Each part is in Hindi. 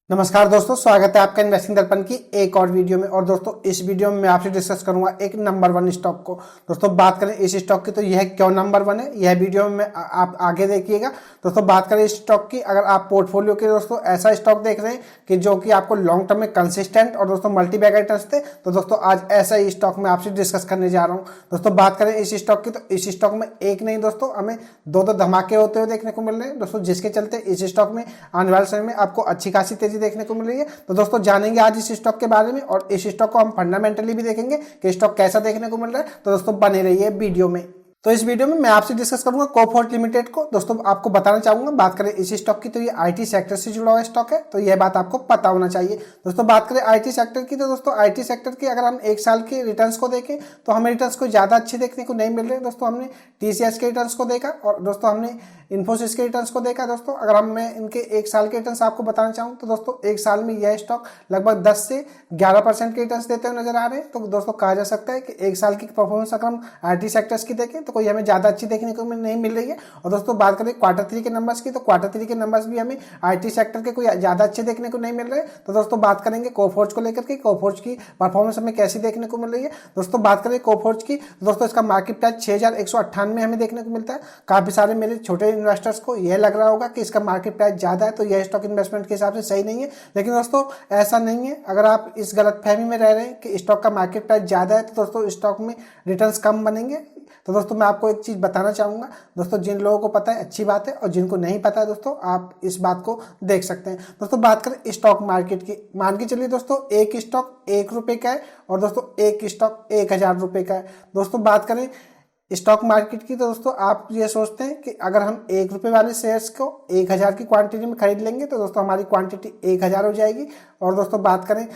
नमस्कार दोस्तों, स्वागत है आपका इन्वेस्टिंग दर्पण की एक और वीडियो में। और दोस्तों इस वीडियो में मैं आपसे डिस्कस करूंगा एक नंबर वन स्टॉक को। दोस्तों बात करें इस स्टॉक की तो यह क्यों नंबर वन है, यह वीडियो में आप आगे देखिएगा। दोस्तों बात करें इस स्टॉक की, अगर आप पोर्टफोलियो के दोस्तों ऐसा स्टॉक देख रहे हैं कि जो कि आपको लॉन्ग टर्म में कंसिस्टेंट और दोस्तों मल्टी बैगर रिटर्न्स थे, तो दोस्तों आज ऐसा ही स्टॉक मैं आपसे डिस्कस करने जा रहा हूँ। दोस्तों बात करें इस स्टॉक की तो इस स्टॉक में एक नहीं दोस्तों हमें दो धमाके होते हुए देखने को मिल रहे हैं दोस्तों, जिसके चलते इस स्टॉक में आने वाले समय में आपको अच्छी खासी तेजी देखने को मिल रही है। तो दोस्तों जानेंगे आज इस स्टॉक के बारे में और इस स्टॉक को हम फंडामेंटली भी देखेंगे कि स्टॉक कैसा देखने को मिल रहा है। तो दोस्तों बने रहिए वीडियो में। तो इस वीडियो में मैं आपसे डिस्कस करूंगा कोफोर्ज लिमिटेड को। दोस्तों आपको बताना चाहूंगा, बात करें इस स्टॉक की तो ये आईटी सेक्टर से जुड़ा हुआ स्टॉक है, तो यह बात आपको पता होना चाहिए। दोस्तों बात करें आईटी सेक्टर की तो दोस्तों आईटी सेक्टर की अगर हम एक साल के रिटर्न्स को देखें तो हमें रिटर्न्स को ज्यादा अच्छे देखने को नहीं मिल रहे। दोस्तों हमने टीसीएस के रिटर्न्स को देखा और दोस्तों हमने इन्फोसिस के रिटर्न्स को देखा। दोस्तों अगर मैं इनके एक साल के रिटर्न्स आपको बताना चाहूँ तो दोस्तों एक साल में यह स्टॉक लगभग 10 से 11% के रिटर्न्स देते हुए नजर आ रहे हैं। तो दोस्तों कहा जा सकता है कि एक साल की परफॉर्मेंस अगर हम आईटी सेक्टर्स की देखें तो कोई हमें ज्यादा अच्छी देखने को नहीं मिल रही है। और दोस्तों बात करें क्वार्टर 3 के नंबर्स की तो क्वार्टर 3 के नंबर्स भी हमें आईटी सेक्टर के कोई ज्यादा अच्छे देखने को नहीं मिल रहे। तो दोस्तों बात करेंगे कोफोर्ज को लेकर के, कोफोर्ज की परफॉर्मेंस हमें कैसी देखने को मिल रही है। दोस्तों बात करें कोफोर्ज की दोस्तों इसका मार्केट प्राइस 6198 हमें देखने को मिलता है। काफी सारे मेरे छोटे इन्वेस्टर्स को यह लग रहा होगा कि इसका मार्केट प्राइस ज्यादा है तो यह स्टॉक इन्वेस्टमेंट के हिसाब से सही नहीं है, लेकिन दोस्तों ऐसा नहीं है। अगर आप इस गलतफहमी में रह रहे हैं कि स्टॉक का मार्केट प्राइस ज्यादा है तो दोस्तों स्टॉक में रिटर्न्स कम बनेंगे। तो दोस्तों मैं आपको एक चीज बताना चाहूंगा दोस्तों, जिन लोगों को पता है अच्छी बात है और जिनको नहीं पता है दोस्तों आप इस बात को देख सकते हैं। दोस्तों बात करें स्टॉक मार्केट की, मान के चलिए दोस्तों एक स्टॉक ₹1 का है और दोस्तों एक स्टॉक ₹1000 का है। दोस्तों बात करें स्टॉक मार्केट की तो दोस्तों आप ये सोचते हैं कि अगर हम ₹1 वाले शेयर्स को 1000 की क्वांटिटी में खरीद लेंगे तो दोस्तों हमारी क्वांटिटी 1000 हो जाएगी। और दोस्तों बात करें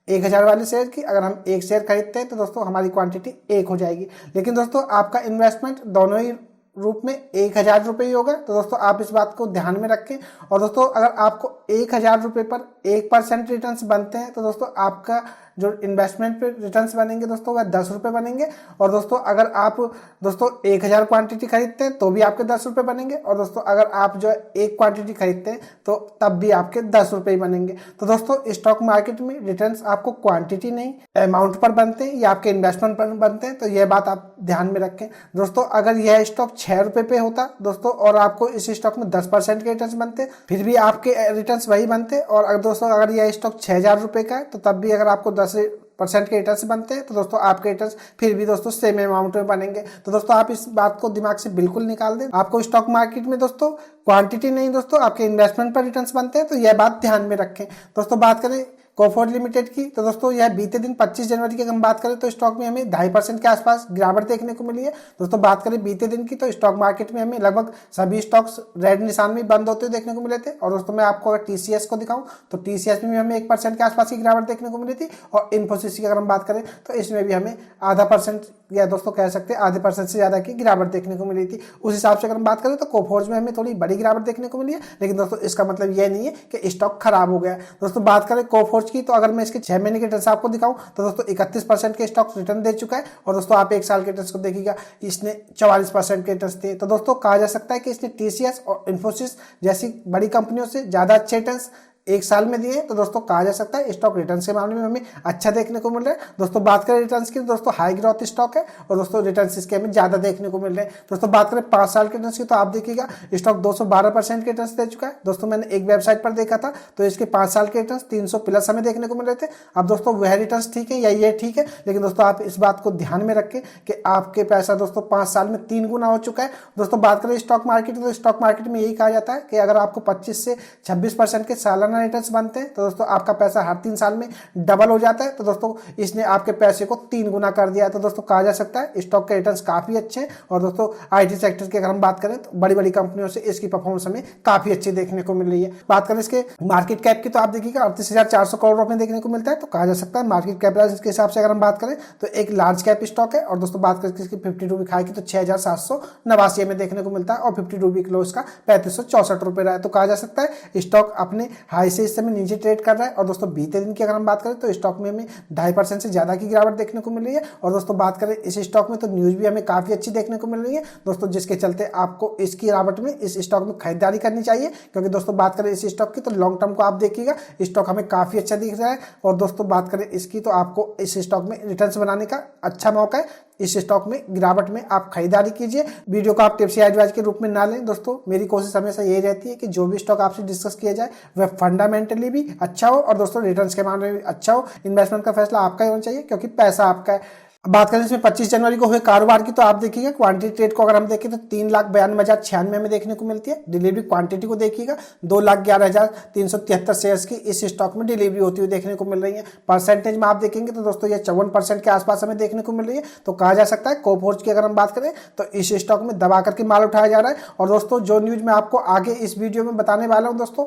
1000 वाले शेयर की, अगर हम एक शेयर खरीदते हैं तो दोस्तों हमारी क्वांटिटी 1 हो जाएगी। लेकिन दोस्तों आपका इन्वेस्टमेंट दोनों ही रूप में ₹1000 ही होगा। तो दोस्तों आप इस बात को ध्यान में रखें। और दोस्तों अगर आपको ₹1000 पर 1% रिटर्न्स बनते हैं तो दोस्तों आपका जो इन्वेस्टमेंट पे रिटर्न्स बनेंगे दोस्तों वह ₹10 बनेंगे। और दोस्तों अगर आप दोस्तों 1000 क्वांटिटी खरीदते हैं तो भी आपके ₹10 बनेंगे। और दोस्तों अगर आप जो एक क्वांटिटी खरीदते हैं तो तब भी आपके ₹10 ही बनेंगे। तो दोस्तों स्टॉक मार्केट में रिटर्न्स आपको क्वांटिटी नहीं अमाउंट पर बनते हैं या आपके इन्वेस्टमेंट पर बनते हैं, तो यह बात आप ध्यान में रखें। दोस्तों अगर यह स्टॉक ₹6 पे होता दोस्तों और आपको इस स्टॉक में 10% के रिटर्न्स बनते, फिर भी आपके रिटर्न्स वही बनते। और अगर दोस्तों अगर यह स्टॉक ₹6000 का है तो तब भी अगर आपको 10% के रिटर्न्स बनते हैं तो दोस्तों आपके रिटर्न्स फिर भी दोस्तों सेम अमाउंट में बनेंगे। तो दोस्तों आप इस बात को दिमाग से बिल्कुल निकाल दें। आपको स्टॉक मार्केट में दोस्तों क्वांटिटी नहीं दोस्तों आपके इन्वेस्टमेंट पर रिटर्न्स बनते हैं, तो यह बात ध्यान में रखें। दोस्तों बात करें कोफोर्ज लिमिटेड की तो दोस्तों यह बीते दिन 25 जनवरी की हम बात करें तो स्टॉक में हमें 2.5% के आसपास गिरावट देखने को मिली है। दोस्तों बात करें बीते दिन की तो स्टॉक मार्केट में हमें लगभग सभी स्टॉक्स रेड निशान में बंद होते हुए देखने को मिले थे। और दोस्तों मैं आपको अगर टीसीएस को दिखाऊं तो टीसीएस में भी हमें 1% के आसपास की गिरावट देखने को मिली थी। और इन्फोसिस की अगर हम बात करें तो इसमें भी हमें ½ या दोस्तों कह सकते हैं ½ से ज्यादा की गिरावट देखने को मिली थी। उस हिसाब से अगर हम बात करें तो कोफोर्ज में हमें थोड़ी बड़ी गिरावट देखने को मिली है, लेकिन दोस्तों इसका मतलब यह नहीं है कि स्टॉक खराब हो गया। दोस्तों बात करें कोफोर्ज की तो अगर मैं इसके 6 महीने के रिटर्न आपको दिखाऊं तो दोस्तों 31% के स्टॉक रिटर्न दे चुका है। और दोस्तों आप एक साल के रिटर्न को देखिएगा, इसने 44% के रिटर्न थे। तो दोस्तों कहा जा सकता है कि इसने टीसीएस और इन्फोसिस जैसी बड़ी कंपनियों से ज्यादा अच्छे रिटर्न एक साल में दिए। तो दोस्तों कहा जा सकता है स्टॉक रिटर्न के मामले में हमें अच्छा देखने को मिल रहा है। दोस्तों बात करें रिटर्न्स की तो दोस्तों हाई ग्रोथ स्टॉक है और दोस्तों रिटर्न्स इसके हमें ज्यादा देखने को मिल रहे हैं। दोस्तों बात करें 5 साल के रिटर्न्स की तो आप देखिएगा स्टॉक 212% के रिटर्न्स दे चुका है। दोस्तों मैंने एक वेबसाइट पर देखा था तो इसके 5 साल के रिटर्न्स 300+ हमें देखने को मिल रहे थे। अब दोस्तों वह रिटर्न्स ठीक है या ये ठीक है, लेकिन दोस्तों आप इस बात को ध्यान में रखें कि आपके पैसा दोस्तों 5 साल में 3 गुना हो चुका है। दोस्तों बात करें स्टॉक मार्केट तो स्टॉक मार्केट में यही कहा जाता है कि अगर आपको 25 से 26% के सालाना रिटर्न्स बनते हैं तो दोस्तों आपका पैसा हर 3 साल में डबल हो जाता है। तो दोस्तों इसने आपके पैसे को 3 गुना कर दिया है। तो दोस्तों कहा जा सकता है स्टॉक के रिटर्न्स काफी अच्छे हैं। और दोस्तों आईटी सेक्टर की अगर हम बात करें तो बड़ी बड़ी कंपनियों से इसकी परफॉर्मेंस हमें काफी अच्छी देखने को मिल रही है। बात करें इसके मार्केट कैप की तो आप देखिएगा 38,400 करोड़ रुपए देखने को मिलता है। तो कहा जा सकता है मार्केट कैपिटलाइजेशन के हिसाब से अगर हम बात करें तो एक लार्ज कैप स्टॉक है। और दोस्तों बात करें इसकी 50 रुपये खाई की तो 6789 में देखने को मिलता है और 50 रुपये किलो इसका ₹3564 रहा है। तो कहा जा सकता है स्टॉक अपने हाई हाई से इस समय नीचे ट्रेड कर रहा है। और दोस्तों बीते दिन की अगर हम बात करें तो स्टॉक में हमें 2.5% से ज़्यादा की गिरावट देखने को मिल रही है। और दोस्तों बात करें इस स्टॉक में तो न्यूज़ भी हमें काफ़ी अच्छी देखने को मिल रही है दोस्तों, जिसके चलते आपको इसकी गिरावट में इस स्टॉक में खरीदारी करनी चाहिए। क्योंकि दोस्तों बात करें इस स्टॉक की तो लॉन्ग टर्म को आप देखिएगा स्टॉक हमें काफ़ी अच्छा दिख रहा है। और दोस्तों बात करें इसकी तो आपको इस स्टॉक में रिटर्न्स बनाने का अच्छा मौका है। इस स्टॉक में गिरावट में आप खरीदारी कीजिए। वीडियो को आप टिप्स या एडवाइस के रूप में ना लें दोस्तों। मेरी कोशिश हमेशा यही रहती है कि जो भी स्टॉक आपसे डिस्कस किया जाए वह फंडामेंटली भी अच्छा हो और दोस्तों रिटर्न्स के मामले में भी अच्छा हो। इन्वेस्टमेंट का फैसला आपका ही होना चाहिए क्योंकि पैसा आपका है। बात करें इसमें 25 जनवरी को हुए कारोबार की तो आप देखिएगा क्वांटिटी ट्रेड को अगर हम देखें तो 3,92,096 में देखने को मिलती है। डिलीवरी क्वांटिटी को देखिएगा 2,11,373 शेयर्स की इस स्टॉक में डिलीवरी होती हुई देखने को मिल रही है। परसेंटेज में आप देखेंगे तो दोस्तों ये 54% के आसपास हमें देखने को मिल रही है। तो कहा जा सकता है कोफोर्ज की अगर हम बात करें तो इस स्टॉक में दबा करके माल उठाया जा रहा है। और दोस्तों जो न्यूज मैं आपको आगे इस वीडियो में बताने वाला हूँ दोस्तों,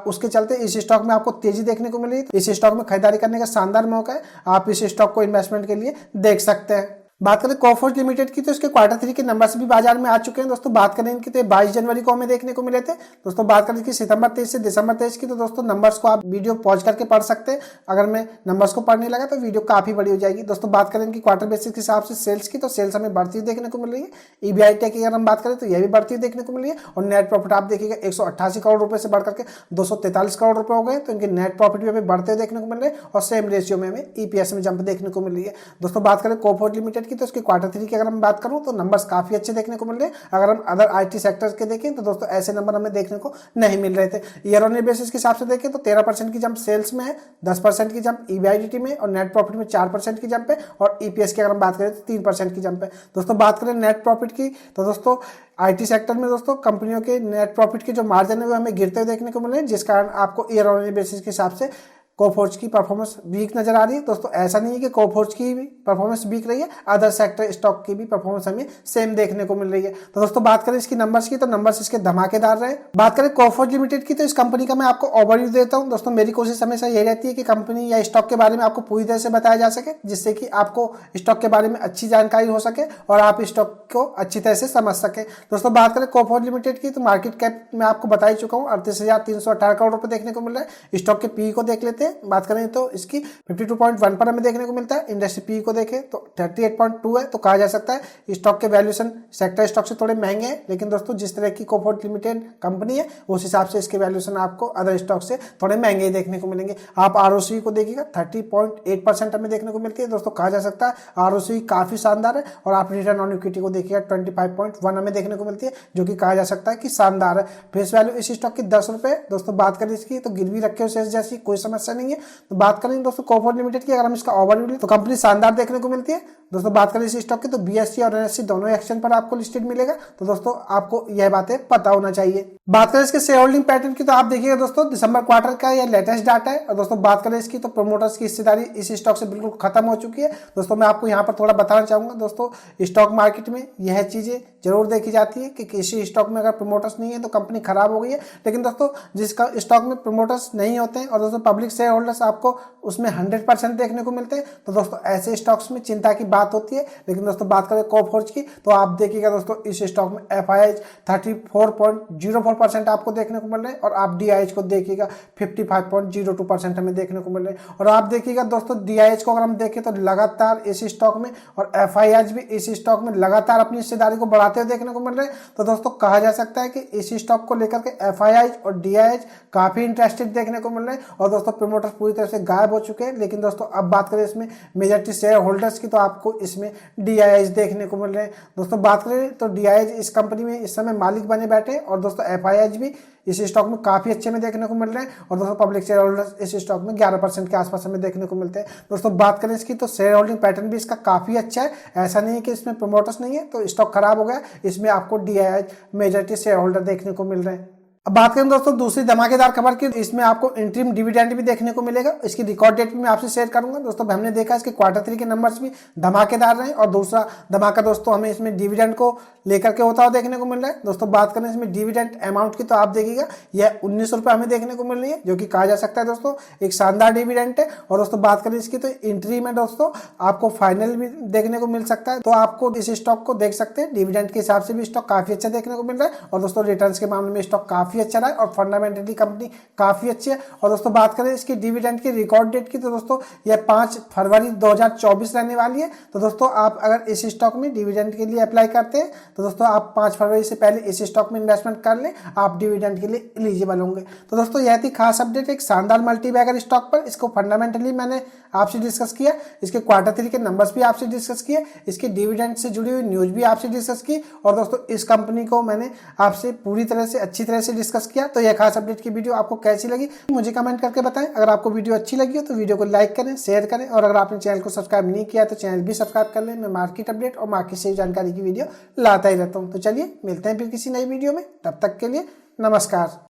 उसके चलते इस स्टॉक में आपको तेजी देखने को मिल रही है। इस स्टॉक में खरीदारी करने का शानदार मौका है, आप इस स्टॉक को इन्वेस्टमेंट के लिए देख सकते हैं। बात करें कोफोर्ज लिमिटेड की तो इसके Q3 के नंबर्स भी बाजार में आ चुके हैं दोस्तों। बात करें इनकी तो 22 जनवरी को हमें देखने को मिले थे दोस्तों। बात करें कि सितंबर 23 से दिसंबर 23 की तो दोस्तों नंबर्स को आप वीडियो पॉज करके पढ़ सकते हैं। अगर मैं नंबर्स को पढ़ने लगा तो वीडियो काफी बड़ी हो जाएगी दोस्तों। बात करें इनकी क्वार्टर बेसिस के हिसाब से सेल्स की तो सेल्स हमें बढ़ती हुई देखने को मिल रही है। EBIT की अगर हम बात करें तो यह भी बढ़ती हुई देखने को मिल रही है। और नेट प्रॉफिट आप देखिएगा 188 करोड़ रुपए से बढ़कर के 243 करोड़ रुपए हो गए। तो इनके नेट प्रॉफिट भी हमें बढ़ते हुए देखने को मिल रहे हैं और सेम रेशियो में हमें EPS में जंप देखने को मिल रही है दोस्तों। बात करें कोफोर्ज लिमिटेड की तो इसके Q3 की अगर हम बात करूं तो नंबर्स काफी अच्छे देखने को मिल रहे हैं। अगर हम अदर IT सेक्टर्स के देखें तो दोस्तों ऐसे नंबर हमें देखने को नहीं मिल रहे थे। ईयर ऑन ईयर बेसिस के हिसाब से देखें तो 13% की जंप सेल्स में है, 10% की जंप EBIT में और नेट प्रॉफिट में 4% की जंप है। और EPS की अगर हम बात करें तो 3% की जंप है दोस्तों। बात करें नेट प्रॉफिट की तो दोस्तों IT सेक्टर में दोस्तों कंपनियों के नेट प्रॉफिट के जो मार्जिन है वो हमें गिरते हुए देखने को मिल रहे हैं, जिस कारण आपको ईयर ऑन ईयर बेसिस के हिसाब से कोफोर्ज की परफॉर्मेंस वीक नजर आ रही है दोस्तों। ऐसा नहीं है कि कोफोर्ज की भी परफॉर्मेंस वीक रही है, अदर सेक्टर स्टॉक की भी परफॉर्मेंस हमें सेम देखने को मिल रही है। तो दोस्तों बात करें इसकी नंबर्स की तो नंबर्स इसके धमाकेदार रहे। बात करें कोफोर्ज लिमिटेड की तो इस कंपनी का मैं आपको ओवरव्यू देता हूं दोस्तों। मेरी कोशिश हमेशा यही रहती है कि कंपनी या स्टॉक के बारे में आपको पूरी तरह से बताया जा सके, जिससे कि आपको स्टॉक के बारे में अच्छी जानकारी हो सके और आप स्टॉक को अच्छी तरह से समझ सके दोस्तों। बात करें कोफोर्ज लिमिटेड की तो मार्केट कैप मैं आपको बता ही चुका हूँ 38,318 करोड़ रुपए देखने को मिल रहा है। स्टॉक के पी को देख लेते हैं। बात करें तो इसकी 52.1 पर हमें देखने को मिलता है। इंडस्ट्री पी को देखें तो 38.2 है। तो कहा जा सकता है स्टॉक के वैल्यूएशन सेक्टर स्टॉक से थोड़े महंगे हैं, लेकिन दोस्तों जिस तरह की कोफोर्ज लिमिटेड कंपनी है उस हिसाब से इसके वैल्यूएशन आपको अदर स्टॉक से थोड़े महंगे ही देखने को मिलेंगे। आप ROCE को देखिएगा 30.8% हमें देखने को मिलती है दोस्तों। कहा जा सकता है ROCE काफी शानदार है। और आप रिटर्न ऑन इक्विटी को देखिएगा 25.1 हमें देखने को मिलती है, जो कि कहा जा सकता है कि शानदार है। फेस वैल्यू इस स्टॉक की 10 रुपए दोस्तों। बात करें इसकी तो गिरवी रखे हुए शेयर जैसी कोई समस्या नहीं है। तो बात करें दोस्तों कोफोर्ज लिमिटेड की, अगर हम इसका ओवरव्यू तो कंपनी शानदार देखने को मिलती है दोस्तों। बात करें इस स्टॉक की तो BSE और NSE दोनों एक्सचेंज पर आपको लिस्टेड मिलेगा। तो दोस्तों आपको यह बातें पता होना चाहिए। बात करें इसके शेयर होल्डिंग पैटर्न की तो आप देखिएगा दोस्तों दिसंबर क्वार्टर का यह लेटेस्ट डाटा है। और दोस्तों बात करें इसकी तो प्रोमोटर्स की हिस्सेदारी इस स्टॉक से बिल्कुल खत्म हो चुकी है दोस्तों। मैं आपको यहाँ पर थोड़ा बताना चाहूंगा दोस्तों, स्टॉक मार्केट में यह चीजें जरूर देखी जाती है कि किसी स्टॉक में अगर प्रोमोटर्स नहीं है तो कंपनी खराब हो गई है। लेकिन दोस्तों जिसका स्टॉक में प्रोमोटर्स नहीं होते हैं और दोस्तों पब्लिक शेयर होल्डर्स आपको उसमें 100% देखने को मिलते हैं, तो दोस्तों ऐसे स्टॉक्स में चिंता की बात होती है। लेकिन दोस्तों बात करें कोफोर्ज की तो आप देखिएगा दोस्तों इस स्टॉक में FII 34.04% आपको देखने को मिल रहे हैं। और आप DIH को देखिएगा 55.02% हमें देखने को मिल रहे हैं। और आप देखिएगा दोस्तों DIH को अगर हम देखें तो लगातार इस स्टॉक में और FIIs भी इस स्टॉक में लगातार अपनी हिस्सेदारी को बढ़ाते हुए देखने को मिल रहे हैं। तो दोस्तों कहा जा सकता है कि इस स्टॉक को लेकर के FIIs और DIH काफी इंटरेस्टेड देखने को मिल रहे हैं। और दोस्तों प्रमोटर्स पूरी तरह से गायब हो चुके हैं। लेकिन दोस्तों अब बात करें इसमें मेजॉरिटी शेयर होल्डर्स की तो आपको इसमें DIH देखने को मिल रहे हैं दोस्तों। बात करें तो DIH इस कंपनी में इस समय मालिक बने बैठे हैं। और दोस्तों FIIs भी इस स्टॉक में काफी अच्छे में देखने को मिल रहे हैं। और दोस्तों पब्लिक शेयर होल्डर्स इस स्टॉक में 11% के आसपास हमें देखने को मिलते हैं दोस्तों। बात करें इसकी तो शेयर होल्डिंग पैटर्न भी इसका काफी अच्छा है। ऐसा नहीं है कि इसमें प्रमोटर्स नहीं है तो स्टॉक खराब हो गया, इसमें आपको DIH मेजॉरिटी शेयर होल्डर देखने को मिल रहे हैं। अब बात करें दोस्तों दूसरी धमाकेदार खबर की, इसमें आपको इंटरिम डिविडेंड भी देखने को मिलेगा। इसकी रिकॉर्ड डेट भी मैं आपसे शेयर करूंगा दोस्तों। हमने देखा इसके Q3 के नंबर्स भी धमाकेदार रहे। और दूसरा धमाका दोस्तों हमें इसमें डिविडेंड को लेकर के होता हुआ देखने को मिल रहा है दोस्तों। बात करें इसमें डिविडेंड अमाउंट की तो आप देखिएगा यह 19 रुपए हमें देखने को मिल रही है, जो कि कहा जा सकता है दोस्तों एक शानदार डिविडेंड है। और दोस्तों बात करें इसकी तो इंटरिम है दोस्तों, आपको फाइनल भी देखने को मिल सकता है। तो आपको इस स्टॉक को देख सकते हैं डिविडेंड के हिसाब से भी स्टॉक काफी अच्छा देखने को मिल रहा है। और दोस्तों रिटर्न के मामले में स्टॉक काफी काफ़ी अच्छा रहा है और फंडामेंटली कंपनी काफ़ी अच्छी है। और दोस्तों बात करें इसकी डिविडेंड की रिकॉर्ड डेट की, तो दोस्तों यह 5 फरवरी 2024 रहने वाली है। तो दोस्तों आप अगर इस स्टॉक में डिविडेंड के लिए अप्लाई करते हैं तो दोस्तों आप 5 फरवरी से पहले इस स्टॉक में इन्वेस्टमेंट कर लें, आप डिविडेंड के लिए एलिजिबल होंगे। तो दोस्तों यह थी खास अपडेट एक शानदार मल्टीबैगर स्टॉक पर। इसको फंडामेंटली मैंने आपसे डिस्कस किया, इसके Q3 के नंबर्स भी आपसे डिस्कस किए, इसके डिविडेंड से जुड़ी हुई न्यूज भी आपसे डिस्कस की और दोस्तों इस कंपनी को मैंने आपसे पूरी तरह से अच्छी तरह से डिस्कस किया। तो यह खास अपडेट की वीडियो आपको कैसी लगी मुझे कमेंट करके बताएं। अगर आपको वीडियो अच्छी लगी हो तो वीडियो को लाइक करें, शेयर करें और अगर आपने चैनल को सब्सक्राइब नहीं किया तो चैनल भी सब्सक्राइब कर लें। मैं मार्केट अपडेट और मार्केट से जानकारी की वीडियो लाता ही रहता हूँ। तो चलिए मिलते हैं फिर किसी नई वीडियो में, तब तक के लिए नमस्कार।